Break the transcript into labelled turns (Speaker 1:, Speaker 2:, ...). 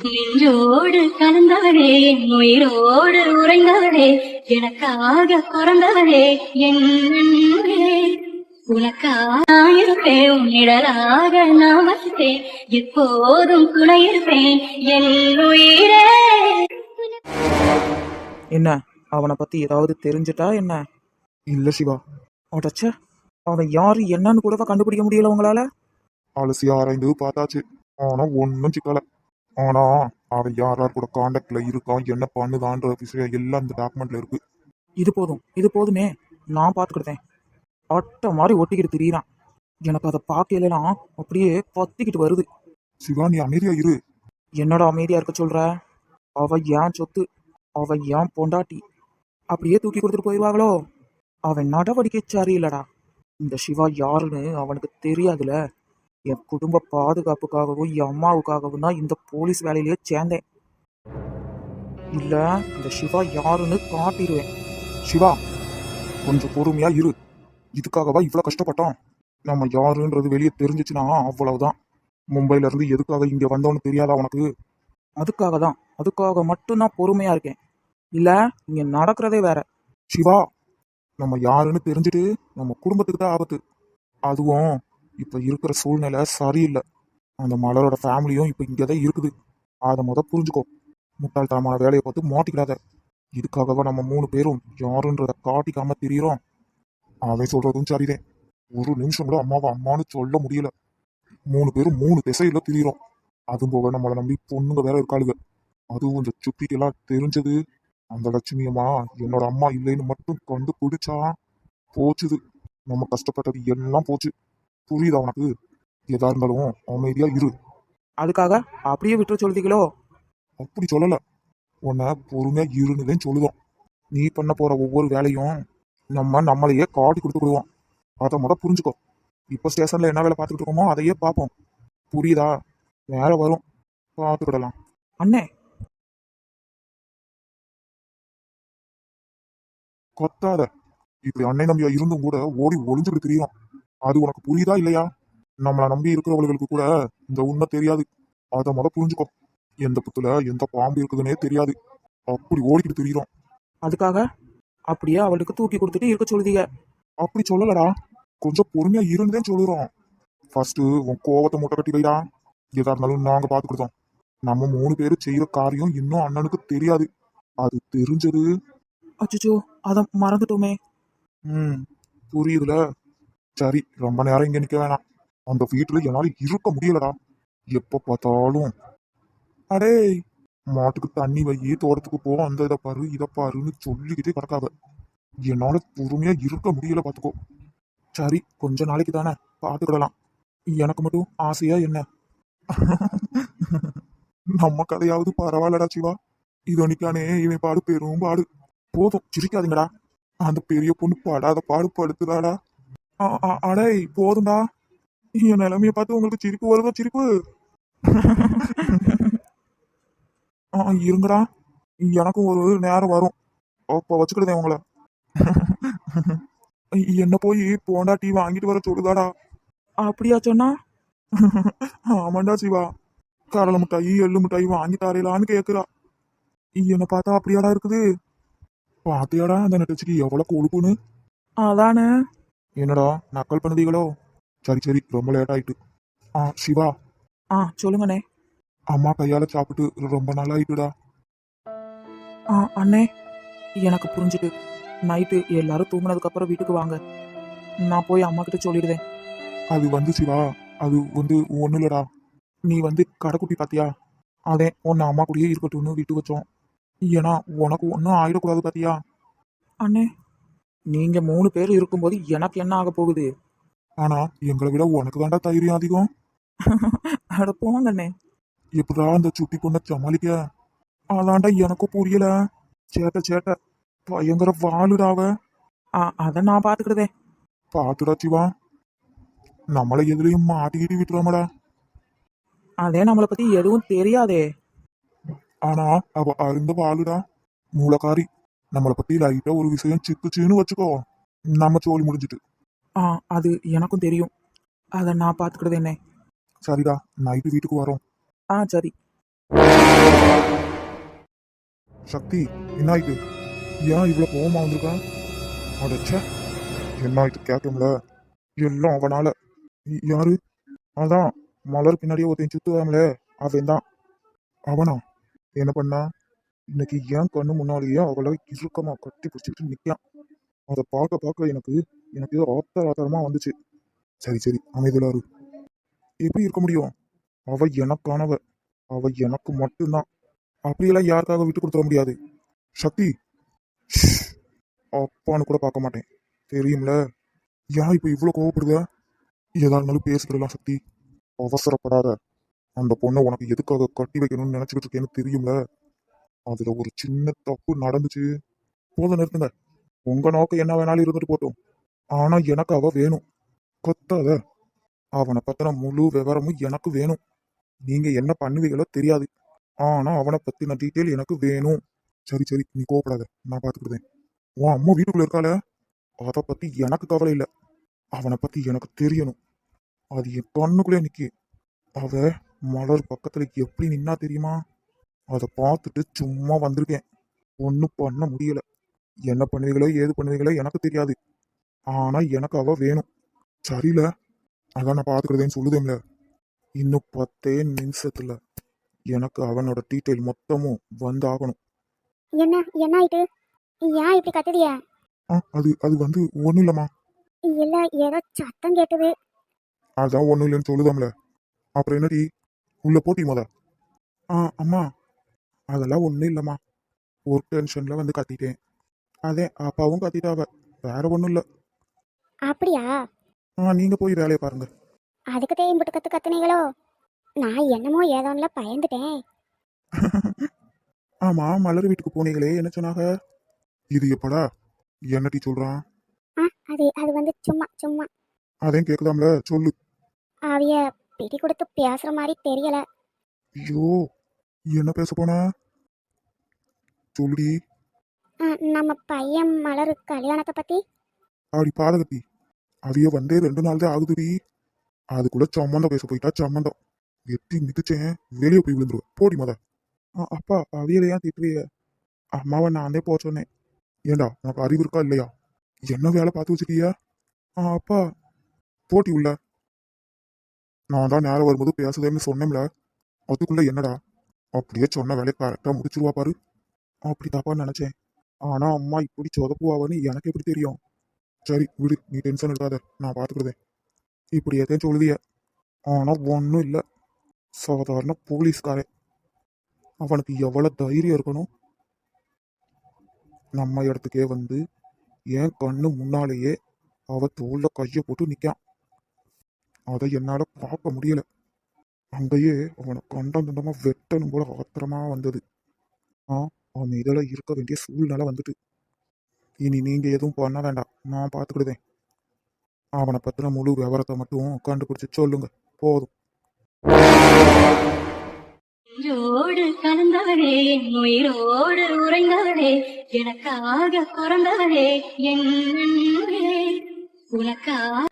Speaker 1: நெஞ்சோடு கலந்தவளே, என் உயிரோடு உறைந்தவளே, எனக்காக பிறந்தவளே, என் அன்பே. உனக்காக இருப்பேன், உன் நிழலாக நான் வசிப்பேன், எப்போதும் துணை இருப்பேன் என் உயிரே.
Speaker 2: என்ன அவனை பத்தி ஏதாவது தெரிஞ்சுட்டா என்ன?
Speaker 3: இல்ல சிவா.
Speaker 2: அடச்சே, அவன் யாரு என்னன்னு கூடவா கண்டுபிடிக்க முடியல உங்களால?
Speaker 3: அலசி ஆராய்ந்து பார்த்தாச்சு, ஆனா ஒன்னும் சிக்கல. ஆனா அவன் யார் யார் கூட கான்டாக்ட்ல இருக்கான், என்ன பண்ணுதான்ற விஷயம் எல்லாம் இந்த டாக்குமெண்ட்ல இருக்கு.
Speaker 2: இது போதுமே, நான் பார்த்துக்கிட்டேன். அட்டை மாதிரி ஒட்டிக்கிட்டு திரியிறான். எனக்கு அதை பார்க்கலாம் அப்படியே பத்திக்கிட்டு வருது.
Speaker 3: சிவா, நீ அமைதியா இரு.
Speaker 2: என்னடா அமைதியா இருக்க சொல்ற? அவ ஏன் சொத்து, அவ ஏன் பொண்டாட்டி, அப்படியே தூக்கி கொடுத்துட்டு போயிடுவாங்களோ? அவன் நடவடிக்கை சரியில்லடா. இந்த சிவா யாருன்னு அவனுக்கு தெரியாதுல. என் குடும்ப பாதுகாப்புக்காகவும் என் அம்மாவுக்காகவும் தான் இந்த போலீஸ் வேலையிலேயே சேர்ந்தேன். இல்ல, இந்த சிவா யாருன்னு காட்டிடுவேன்.
Speaker 3: சிவா, கொஞ்சம் பொறுமையா இரு. இதுக்காகவா இவ்வளவு கஷ்டப்பட்டோம்? நம்ம யாருன்றது வெளியே தெரிஞ்சிச்சுன்னா அவ்வளவுதான். மும்பைல இருந்து எதுக்காக இங்க வந்தோன்னு தெரியாதா உனக்கு?
Speaker 2: அதுக்காக மட்டும் நான் பொறுமையா இருக்கேன். இல்ல, இங்க நடக்கிறதே வேற.
Speaker 3: சிவா, நம்ம யாருன்னு தெரிஞ்சுட்டு நம்ம குடும்பத்துக்கு தான் ஆபத்து. அதுவும் இப்ப இருக்கிற சூழ்நிலை சரியில்லை. அந்த மலரோட ஃபேமிலியும் இப்ப இங்கதான் இருக்குது. அதை புரிஞ்சுக்கோ. முட்டாள்தனமான வேலையை பார்த்து மாட்டிக்கிடாத. இதுக்காகவா நம்ம 3 பேரும் யாருன்றத காட்டிக்காம திரியிறோம். அவன் சொல்றதும் சரிதான். ஒரு நிமிஷம் கூட அம்மாவை அம்மான்னு சொல்ல முடியல. 3 பேரும் 3 திசையில திரியிறோம். அதுவும் போக நம்மளை நம்பி பொண்ணுங்க வேற இருக்காளுங்க. அதுவும் இந்த சுத்திட்டு எல்லாம் தெரிஞ்சது. அந்த லட்சுமி அம்மா என்னோட அம்மா இல்லைன்னு மட்டும் கண்டுபிடிச்சா போச்சுது. நம்ம கஷ்டப்பட்டது எல்லாம் போச்சு. புரியுதா உனக்கு? எதா இருந்தாலும் அமைதியா இரு.
Speaker 2: அதுக்காக அப்படியே விட்டு சொல்றீங்களோ?
Speaker 3: அப்படி சொல்லல, உன்னை பொறுமையா இருந்துதான் சொல்லுவோம். நீ பண்ண போற ஒவ்வொரு வேலையும் நம்மளையே காட்டி கொடுத்துக்கிடுவோம். அதை புரிஞ்சுக்கோ. இப்ப ஸ்டேஷன்ல என்ன வேலை பார்த்துக்கிட்டு இருக்கோமோ அதையே பார்ப்போம். புரியுதா? வேற வரும், பார்த்துக்கிடலாம்.
Speaker 2: அண்ணே,
Speaker 3: கொத்தாத. இப்படி அன்னை நம்பியா இருந்தும் கூட ஓடி ஒளிஞ்சுக்கிட்டு தெரியும். அது உனக்கு புரியுதா இல்லையா? நம்மளை நம்பி இருக்கிறவர்களுக்கு கூட இந்த உண்மை தெரியாது. அதை புரிஞ்சுக்கோ. எந்த புத்துல எந்த பாம்பு இருக்குதுன்னே தெரியாது. அப்படி ஓடிக்கிட்டு தெரியும்.
Speaker 2: அதுக்காக அப்படியே அவளுக்கு தூக்கி கொடுத்துட்டு இருக்க சொல்லுதீங்க?
Speaker 3: அப்படி சொல்லலடா, கொஞ்சம் பொறுமையா இருந்துதான் சொல்லுறோம். ஃபர்ஸ்ட் உன் கோவத்தை மூட்டை கட்டி வைடா. எதா இருந்தாலும் நாங்க பார்த்துக்கிட்டோம். நம்ம 3 பேரும் செய்யற காரியம் இன்னும் அண்ணனுக்கு தெரியாது. அது தெரிஞ்சது.
Speaker 2: அச்சோ, அத மறந்துட்டோமே.
Speaker 3: புரியுதுல? சரி, ரொம்ப நேரம் இங்க நிக்க வேணாம். அந்த வீட்டுல என்னால இருக்க முடியலடா. எப்ப பார்த்தாலும் அடே மாட்டுக்கு தண்ணி வை, தோட்டத்துக்கு போ, அந்த இதை பாரு இதை பாருன்னு சொல்லிக்கிட்டே கிடக்காத. என்னால பொறுமையா இருக்க முடியல, பாத்துக்கோ. சரி, கொஞ்ச நாளைக்கு தானே பாத்துக்கிடலாம். எனக்கு மட்டும் ஆசையா என்ன? நம்ம கதையாவது பரவாயில்லடா சிவா. இதோனிக்கானே இவன் பாடு பெரும் பாடு. போதும், சிரிக்காதீங்கடா. அந்த பெரிய பொண்ணு பாடாத பாடு படுத்துதாடா. அடே போதும்டா. என் நிலைமைய பார்த்து உங்களுக்கு சிரிப்பு வருதா? சிரிப்பு. இருங்கடா, எனக்கும் ஒரு நேரம் வரும். அப்ப வச்சுக்கிடுதேன் உங்களை. என்ன போய் போண்டாட்டி வாங்கிட்டு வர சொல்லுதாடா.
Speaker 2: அப்படியா சொன்னா?
Speaker 3: ஆமாண்டா சிவா. கடலை மிட்டாயி எள்ளு மிட்டாயி வாங்கி தரையிலான்னு கேக்குறா. என்ன பார்த்தா அப்படியாடா இருக்குது? பாத்தியாடா அந்த நெட்டச்சிக்கு எவ்வளவு கொழுப்புன்னு?
Speaker 2: அதானே.
Speaker 3: என்னடா நக்கல் பண்ணுதீங்களோ? சரி சரி, ரொம்ப லேட் ஆயிட்டு. சிவா.
Speaker 2: சொல்லுங்கண்ணே.
Speaker 3: அம்மா கையால சாப்பிட்டு ரொம்ப நாள் ஆயிட்டுடா.
Speaker 2: அண்ணே, எனக்கு புரிஞ்சுட்டு. நைட்டு எல்லாரும் தூங்கினதுக்கு அப்புறம் வீட்டுக்கு வாங்க. நான் போய் அம்மா கிட்ட சொல்லிடுவேன்.
Speaker 3: அது சிவா, அது ஒண்ணு இல்லடா. நீ கடைக்குட்டி பாத்தியா? அதே உன்னை அம்மா கூடயே இருக்கட்டும்னு விட்டு வச்சோம். ஏன்னா உனக்கு ஒன்னும் ஆயிடக்கூடாது பாத்தியா?
Speaker 2: அண்ணே, நீங்க 3 பேர் இருக்கும்போது எனக்கு என்ன ஆக போகுது?
Speaker 3: ஆனா எங்களை விட உனக்கு தாண்டா தைரியம் அதிகம்.
Speaker 2: அட போங்கண்ணே.
Speaker 3: எப்படா அந்த சுட்டி பொண்ணை சமாளிக்க? அதாண்டா எனக்கும் புரியல. சேட்ட பயங்கர வாழுடாவ.
Speaker 2: அத நான் பாத்துக்கிட்டதே.
Speaker 3: பாத்துடா சிவா, நம்மளை எதுலயும் மாட்டிக்கிட்டு விட்டுறாமடா.
Speaker 2: அதே நம்மளை பத்தி எதுவும் தெரியாதே.
Speaker 3: ஆனா அவ அருந்த வாழுடா, மூலக்காரி. நம்மளை பத்தி லைட்டா ஒரு விஷயம் சிக்குச்சுன்னு வச்சுக்கோ, நம்ம சோழி முடிஞ்சிட்டு.
Speaker 2: அது எனக்கும் தெரியும். அத நான் பாத்துக்கிட்டதே. என்ன?
Speaker 3: சரிடா, நைட்டு வீட்டுக்கு வரோம்.
Speaker 2: சரி.
Speaker 3: சக்தி என்ன ஆயிட்டு? ஏன் இவ்வளவு கோவமா வந்திருக்கா? அடச்சே, என்ன ஆயிட்டு கேட்கும்ல, எல்லாம் அவனால. யாரு? அதான் மலர் பின்னாடியே ஒருத்தன் சுத்துவாங்களே, அவன் தான். அவனா? என்ன பண்ணா? இன்னைக்கு என் கண்ணு முன்னாலேயே அவளை இறுக்கமா கட்டி பிடிச்சிக்கிட்டு நிக்கான். அதை பார்க்க பார்க்க எனக்கு எனக்கு ஏதோ ஆத்திரமா வந்துச்சு. சரி சரி, அமைதியில இரு. எப்படி இருக்க முடியும்? அவ எனக்கானவ, அவ எனக்கு மட்டும்தான். அப்படியெல்லாம் யாருக்காக விட்டு கொடுத்துட முடியாது. சக்தி, ஷ், அப்பான்னு கூட பார்க்க மாட்டேன், தெரியும்ல. ஏன் இப்ப இவ்வளவு கோவப்படுத? ஏதா இருந்தாலும் பேசிக்கிடலாம் சக்தி, அவசரப்படாத. அந்த பொண்ணை உனக்கு எதுக்காக கட்டி வைக்கணும்னு நினைச்சுக்கிட்டு இருக்கேன்னு தெரியும்ல. அதுல ஒரு சின்ன தப்பு நடந்துச்சு. போதும், நிறுத்துங்க. உங்க நோக்கம் என்ன வேணாலும் இருந்துட்டு போட்டோம், ஆனா எனக்கு அவ வேணும். கொத்தாத. அவனை பத்தின முழு விவரமும் எனக்கு வேணும். நீங்க என்ன பண்ணுவீங்களோ தெரியாது, ஆனா அவனை பத்தின டீட்டெயில் எனக்கு வேணும். சரி சரி, நீ கோவப்படாத, நான் பாத்துக்கிட்டேன். உன் அம்மா வீட்டுக்குள்ள இருக்காள, அதை பத்தி எனக்கு கவலை இல்லை. அவனை பத்தி எனக்கு தெரியணும். அது என் கண்ணுக்குள்ளே நிக்கி. அவ மலர் பக்கத்துல எப்படி நின்னா தெரியுமா? அதை பார்த்துட்டு சும்மா வந்திருக்கேன். ஒன்னும் பண்ண முடியல. என்ன பண்ணுவீங்களோ ஏது பண்ணுவீங்களோ எனக்கு தெரியாது, ஆனா எனக்கு அவ வேணும். சரியில்ல, அதான் நான் பாத்துக்கிறதேன்னு சொல்லுதேன்ல. இன்னும் 10 நிமிஷத்துல எனக்கு அவனோட டீட்டெயில் மொத்தமும் வந்தாகணும்.
Speaker 4: என்ன என்ன ஆயிட்டு? ஏன் இப்படி கத்துதிய?
Speaker 3: அது அது வந்து ஒண்ணும் இல்லம்மா.
Speaker 4: இல்ல, ஏதோ சத்தம் கேட்டது.
Speaker 3: அதான் ஒண்ணும் இல்லைன்னு சொல்லுதாம்ல, அப்புறம் என்னடி? உள்ள போட்டி மொத. அம்மா, அதெல்லாம் ஒண்ணும் இல்லம்மா. ஒரு டென்ஷன்ல வந்து கத்திட்டேன். அதே அப்பாவும் கத்திட்டாவ, வேற ஒண்ணும் இல்ல.
Speaker 4: அப்படியா?
Speaker 3: நீங்க போய் வேலையை பாருங்க.
Speaker 4: அதுக்கு தேம்பிட்டு கத்துனீங்களோ? நான் என்னமோ ஏதோன்னுல பயந்துட்டேன்.
Speaker 3: ஆமா, மலர் வீட்டுக்கு போனீங்களே, என்ன சொன்னாங்க? இது எப்படா? என்னடி சொல்றான்?
Speaker 4: அது அது வந்து சும்மா சும்மா.
Speaker 3: அதையும் கேக்குதாம்ல, சொல்லு.
Speaker 4: அவிய பிடி கொடுத்து பேசுற மாதிரி தெரியல.
Speaker 3: ஐயோ, என்ன பேச போன? சொல்லுடி.
Speaker 4: நம்ம பையன் மலர் கல்யாணத்தை பத்தி.
Speaker 3: அப்படி பாதகத்தி, அவிய வந்தே 2 நாள் தான் ஆகுதுடி. அதுக்குள்ள சம்மந்தம் பேச போயிட்டா சம்மந்தம். எட்டி மிதிச்சேன், வெளியே போய் விழுந்துருவேன். போடி மொத. அப்பா, அவியலை ஏன் திட்டுவீங்க? அம்மாவை நானே போக சொன்னேன். ஏண்டா, உனக்கு அறிவு இருக்கா இல்லையா? என்ன வேலை பார்த்து வச்சுக்கியா? அப்பா, போட்டி உள்ள. நான் தான் நேரம் வரும்போது பேசுதேன்னு சொன்னேன்ல, அதுக்குள்ள என்னடா? அப்படியே சொன்ன வேலையை கரெக்டா முடிச்சிருவா பாரு. அப்படி தப்பா நினைச்சேன், ஆனா அம்மா இப்படி சொதப்புவாவன்னு எனக்கு எப்படி தெரியும்? சரி விடு, நீ டென்ஷன் எடுக்காத, நான் பாத்துக்கிடுதேன். இப்படி எதையும் சொல்லுதிய, ஆனா ஒன்றும் இல்லை. சாதாரண போலீஸ்காரன். அவனுக்கு எவ்வளவு தைரியம் இருக்கணும்? நம்ம இடத்துக்கே வந்து என் கண்ணு முன்னாலேயே அவ தோல்ல கைய போட்டு நிக்கான். அதை என்னால பார்க்க முடியல. அங்கேயே அவனை கண்டந்தமா வெட்டணும் போல ஆத்திரமா வந்தது. அவன் இதில் இருக்க வேண்டிய சூழ்நிலை வந்துட்டு. இனி நீங்க எதுவும் பண்ண வேண்டாம், நான் பார்த்துக்கிடுதேன். அவனை பத்தின முழு விவரத்தை மட்டும் கண்டுபிடிச்சு சொல்லுங்க, போதும்.
Speaker 1: நெஞ்சோடு கலந்தவளே, என் உயிரோடு உறைந்தவளே, எனக்காக பிறந்தவளே, என் அன்பே, உனக்காக